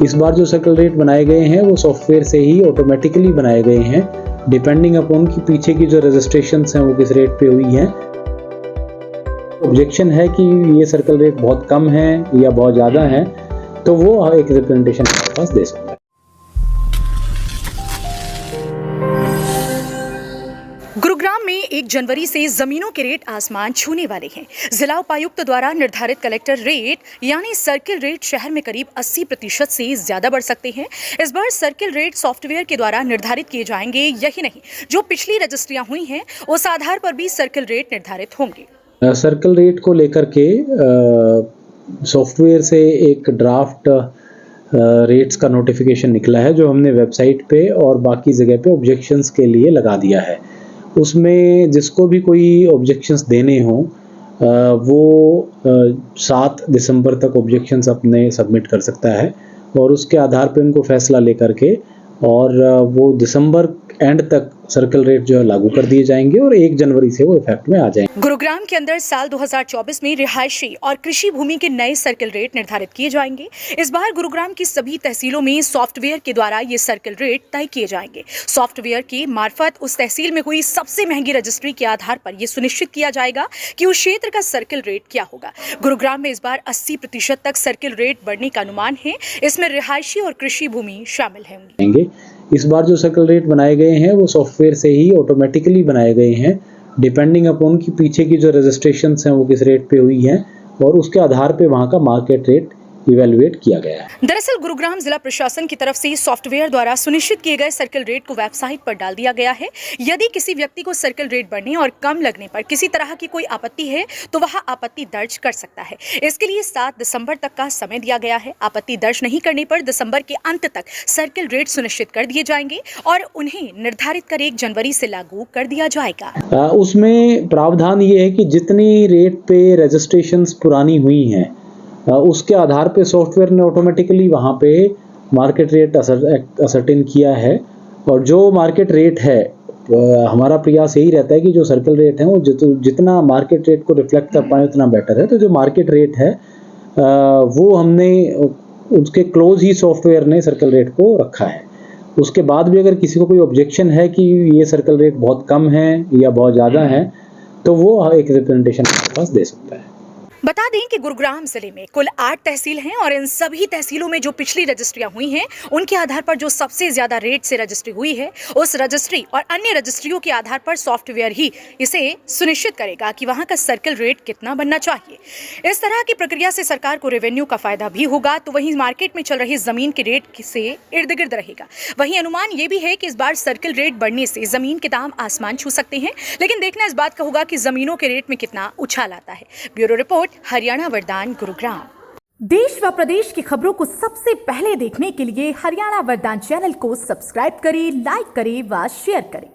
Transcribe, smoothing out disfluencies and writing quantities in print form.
इस बार जो circle rate बनाए गए हैं वो सॉफ्टवेयर से ही ऑटोमेटिकली बनाए गए हैं, डिपेंडिंग अपॉन कि पीछे की जो रजिस्ट्रेशंस हैं वो किस रेट पे हुई हैं। ऑब्जेक्शन है कि ये सर्कल रेट बहुत कम है या बहुत ज़्यादा है, तो वो एक रिप्रेजेंटेशन हमारे पास दे सकता है। गुरुग्राम में 1 जनवरी से जमीनों के रेट आसमान छूने वाले हैं। जिला उपायुक्त द्वारा निर्धारित कलेक्टर रेट यानी सर्किल रेट शहर में करीब 80% से ज्यादा बढ़ सकते हैं। इस बार सर्किल रेट सॉफ्टवेयर के द्वारा निर्धारित किए जाएंगे। यही नहीं, जो पिछली रजिस्ट्रियां हुई हैं उस आधार पर भी सर्किल रेट निर्धारित होंगे। सर्किल रेट को लेकर के सॉफ्टवेयर से एक ड्राफ्ट रेट्स का नोटिफिकेशन निकला है, जो हमने वेबसाइट पे और बाकी जगह पे ऑब्जेक्शंस के लिए लगा दिया है। उसमें जिसको भी कोई ऑब्जेक्शंस देने हों वो 7 दिसंबर तक ऑब्जेक्शंस अपने सबमिट कर सकता है और उसके आधार पे उनको फैसला लेकर के और वो दिसंबर एंड तक सर्कल रेट जो है लागू कर दिए जाएंगे और 1 जनवरी से वो इफेक्ट में आ जाएंगे। गुरुग्राम के अंदर साल 2024 में रिहायशी और कृषि भूमि के नए सर्कल रेट निर्धारित किए जाएंगे। इस बार गुरुग्राम की सभी तहसीलों में सॉफ्टवेयर के द्वारा ये सर्कल रेट तय किए जाएंगे। सॉफ्टवेयर के मार्फत उस तहसील में हुई सबसे महंगी रजिस्ट्री के आधार पर यह सुनिश्चित किया जाएगा कि उस क्षेत्र का सर्कल रेट क्या होगा। गुरुग्राम में इस बार 80% तक सर्कल रेट बढ़ने का अनुमान है। इसमें रिहायशी और कृषि भूमि शामिल होंगे। इस बार जो सर्कल रेट बनाए गए हैं वो सॉफ्टवेयर से ही ऑटोमेटिकली बनाए गए हैं, डिपेंडिंग अपॉन कि पीछे की जो रजिस्ट्रेशंस हैं वो किस रेट पे हुई हैं और उसके आधार पे वहाँ का मार्केट रेट इवेलुएट किया गया है। दरअसल गुरुग्राम जिला प्रशासन की तरफ से सॉफ्टवेयर द्वारा सुनिश्चित किए गए सर्कल रेट को वेबसाइट पर डाल दिया गया है। यदि किसी व्यक्ति को सर्कल रेट बढ़ने और कम लगने पर किसी तरह की कोई आपत्ति है तो वह आपत्ति दर्ज कर सकता है। इसके लिए 7 दिसंबर तक का समय दिया गया है। आपत्ति दर्ज नहीं करने पर दिसंबर के अंत तक सर्कल रेट सुनिश्चित कर दिए जाएंगे और उन्हें निर्धारित कर 1 जनवरी से लागू कर दिया जाएगा। उसमें प्रावधान ये है कि जितनी रेट पे रजिस्ट्रेशंस पुरानी हुई हैं उसके आधार पे सॉफ्टवेयर ने ऑटोमेटिकली वहाँ पे मार्केट रेट असर्टेन किया है और जो मार्केट रेट है हमारा प्रयास यही रहता है कि जो सर्कल रेट है वो जितना मार्केट रेट को रिफ्लेक्ट कर पाए उतना बेटर है। तो जो मार्केट रेट है वो हमने उसके क्लोज ही सॉफ्टवेयर ने सर्कल रेट को रखा है। उसके बाद भी अगर किसी को कोई ऑब्जेक्शन है कि ये सर्कल रेट बहुत कम है या बहुत ज़्यादा है तो वो एक रिप्रेजेंटेशन हमारे पास दे सकता है। बता दें कि गुरुग्राम जिले में कुल 8 तहसील हैं और इन सभी तहसीलों में जो पिछली रजिस्ट्रियां हुई हैं उनके आधार पर जो सबसे ज्यादा रेट से रजिस्ट्री हुई है उस रजिस्ट्री और अन्य रजिस्ट्रियों के आधार पर सॉफ्टवेयर ही इसे सुनिश्चित करेगा कि वहां का सर्कल रेट कितना बनना चाहिए। इस तरह की प्रक्रिया से सरकार को रेवेन्यू का फायदा भी होगा, तो वहीं मार्केट में चल रही जमीन के रेट से इर्द गिर्द रहेगा। वहीं अनुमान ये भी है कि इस बार सर्कल रेट बढ़ने से जमीन के दाम आसमान छू सकते हैं, लेकिन देखना इस बात का होगा कि जमीनों के रेट में कितना उछाल आता है। ब्यूरो रिपोर्ट, हरियाणा वरदान, गुरुग्राम। देश व प्रदेश की खबरों को सबसे पहले देखने के लिए हरियाणा वरदान चैनल को सब्सक्राइब करें, लाइक करें व शेयर करें।